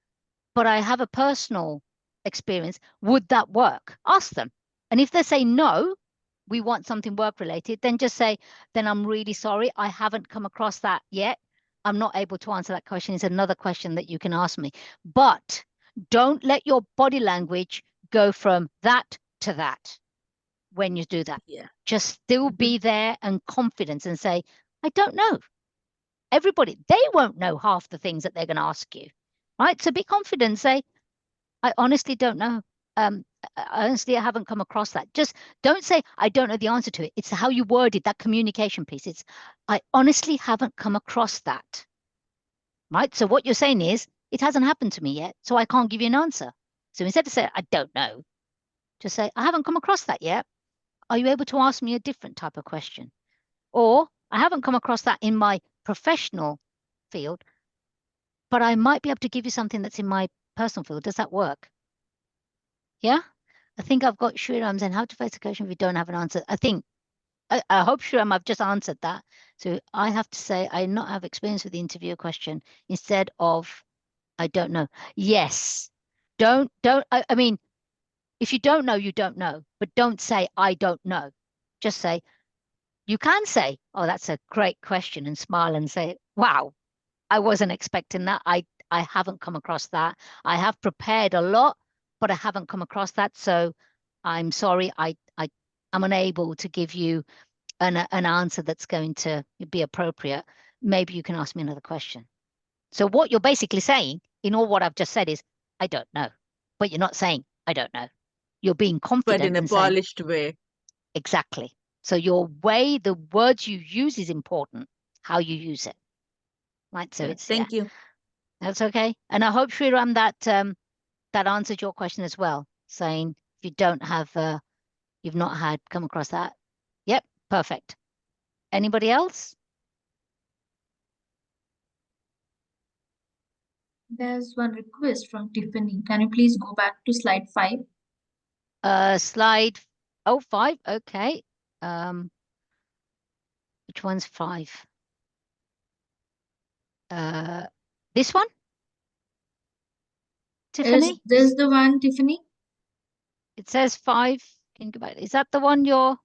but I have a personal experience. Would that work? Ask them. And if they say no, we want something work related, then just say, then I'm really sorry, I haven't come across that yet. I'm not able to answer that question. It's another question that you can ask me. But don't let your body language go from that to that when you do that. Yeah. Just still be there and confidence and say, I don't know. Everybody, they won't know half the things that they're going to ask you, right? So be confident. Say, I honestly don't know. Honestly, I haven't come across that. Just don't say, I don't know the answer to it. It's how you word it, that communication piece. It's, I honestly haven't come across that, right? So what you're saying is, it hasn't happened to me yet, so I can't give you an answer. So instead of saying, I don't know, just say, I haven't come across that yet. Are you able to ask me a different type of question? Or I haven't come across that in my professional field, but I might be able to give you something that's in my personal field. Does that work? Yeah? I think I've got Shriram's and how to face a question if you don't have an answer. I hope, Shriram, I've just answered that. So I have to say I not have experience with the interviewer question instead of I don't know. Yes. I mean, if you don't know, you don't know, but don't say I don't know. Just say, you can say, oh, that's a great question, and smile and say, wow, I wasn't expecting that. I haven't come across that. I have prepared a lot, but I haven't come across that. So I'm sorry, I'm unable to give you an answer that's going to be appropriate. Maybe you can ask me another question. So what you're basically saying in all what I've just said is, I don't know. But you're not saying, I don't know. You're being But confident in a and saying, polished way. exactly. So your way, the words you use is important, how you use it. Right. So Yeah. it's, Thank you. that's okay. And I hope, Shriram, that answered your question as well, saying if you don't have, you've not had come across that. Yep, perfect. Anybody else? There's one request from Tiffany. Can you please go back to slide 5? Slide 5. Okay. Which one's 5? This one? Tiffany? Is the one, Tiffany? It says 5. Can you go back? Is that the one you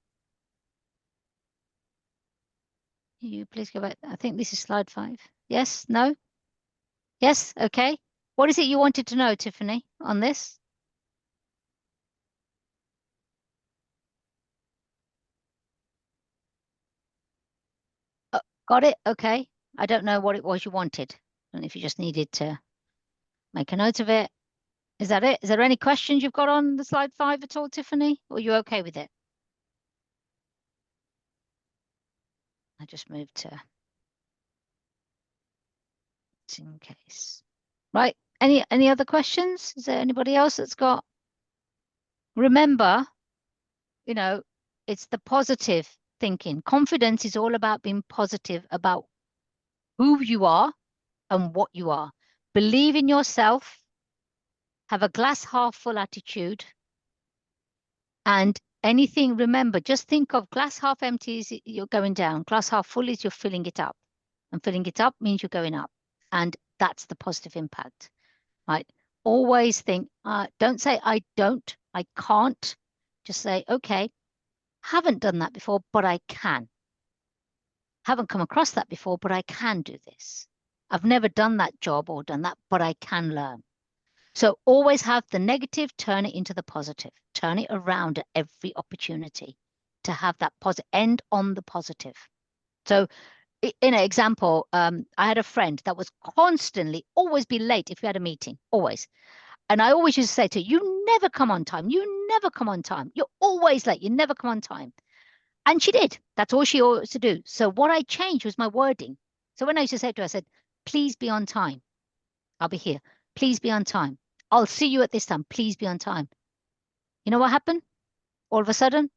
please go back? I think this is slide 5. Yes? No? Yes? Okay. What is it you wanted to know, Tiffany, on this? Oh, got it? Okay. I don't know what it was you wanted. And if you just needed to make a note of it. Is that it? Is there any questions you've got on the slide 5 at all, Tiffany? Or are you okay with it? I just moved to in case. Right. Any other questions? Is there anybody else that's got? Remember, it's the positive thinking. Confidence is all about being positive about who you are and what you are. Believe in yourself. Have a glass half full attitude. And anything, remember, just think of glass half empty is you're going down. Glass half full is you're filling it up. And filling it up means you're going up. And that's the positive impact, right? Always think, don't say, I don't, I can't. Just say, okay, haven't done that before, but I can. Haven't come across that before, but I can do this. I've never done that job or done that, but I can learn. So always have the negative, turn it into the positive. Turn it around at every opportunity to have that positive, end on the positive. So in an example, I had a friend that was constantly always be late if we had a meeting, always. And I always used to say to her, you never come on time. You never come on time. You're always late. You never come on time. And she did. That's all she always to do. So what I changed was my wording. So when I used to say to her, I said, please be on time. I'll be here. Please be on time. I'll see you at this time. Please be on time. You know what happened? All of a sudden,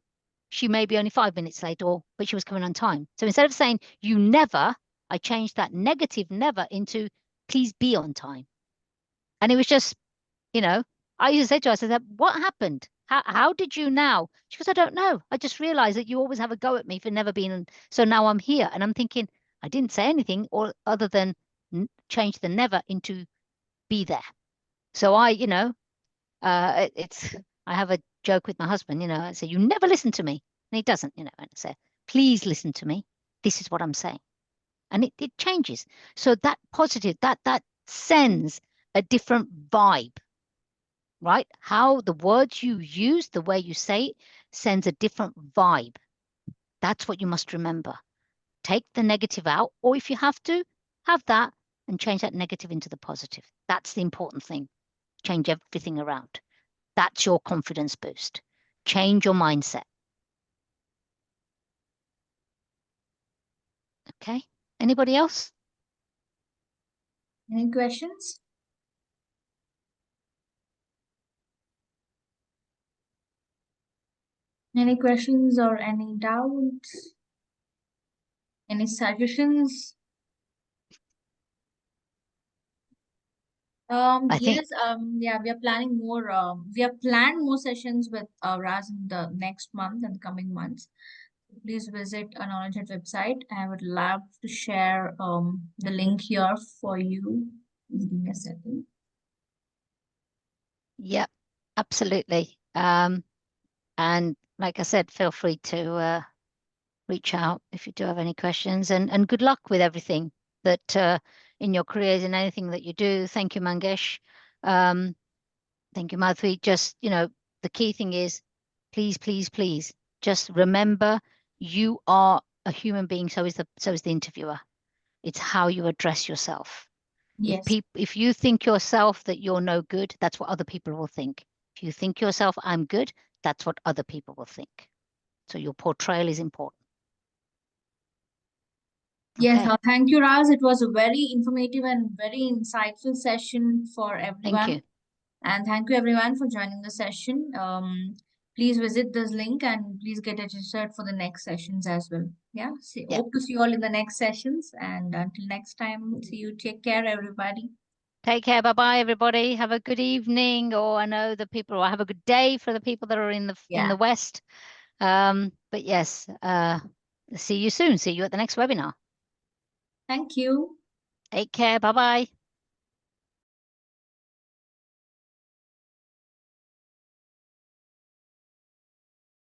she may be only 5 minutes late, but she was coming on time. So instead of saying you never, I changed that negative never into please be on time. And it was just, I used to say to her, I said, what happened? How did you now? She goes, I don't know. I just realized that you always have a go at me for never being. So now I'm here. And I'm thinking, I didn't say anything other than change the never into be there. So I have a joke with my husband, I say, you never listen to me. And he doesn't, and I say, please listen to me. This is what I'm saying. And it changes. So that positive, that sends a different vibe, right? How the words you use, the way you say it, sends a different vibe. That's what you must remember. Take the negative out, or if you have to, have that and change that negative into the positive. That's the important thing. Change everything around. That's your confidence boost. Change your mindset. Okay. Anybody else? Any questions? Any questions or any doubts? Any suggestions? I think, Yeah, we are planning more. We have planned more sessions with Raz in the next month and coming months. Please visit our KnowledgeHut website. I would love to share the link here for you. Give me a second. yeah, absolutely. And like I said, feel free to reach out if you do have any questions, and good luck with everything that in your careers and anything that you do. Thank you, Mangesh. Thank you, Madhvi. Just, the key thing is, please, please, please, just remember you are a human being. So is the interviewer. It's how you address yourself. Yes. If you think yourself that you're no good, that's what other people will think. If you think yourself, I'm good, that's what other people will think. So your portrayal is important. Yes, Okay. thank you, Raz. It was a very informative and very insightful session for everyone. Thank you. And thank you everyone for joining the session. Please visit this link and please get registered for the next sessions as well. Yeah. Hope to see you all in the next sessions. And until next time, see you. Take care, everybody. Take care. Bye-bye, everybody. Have a good evening, or I know the people, or have a good day for the people that are in the West. But yes, see you soon. See you at the next webinar. Thank you. Take care. Bye-bye.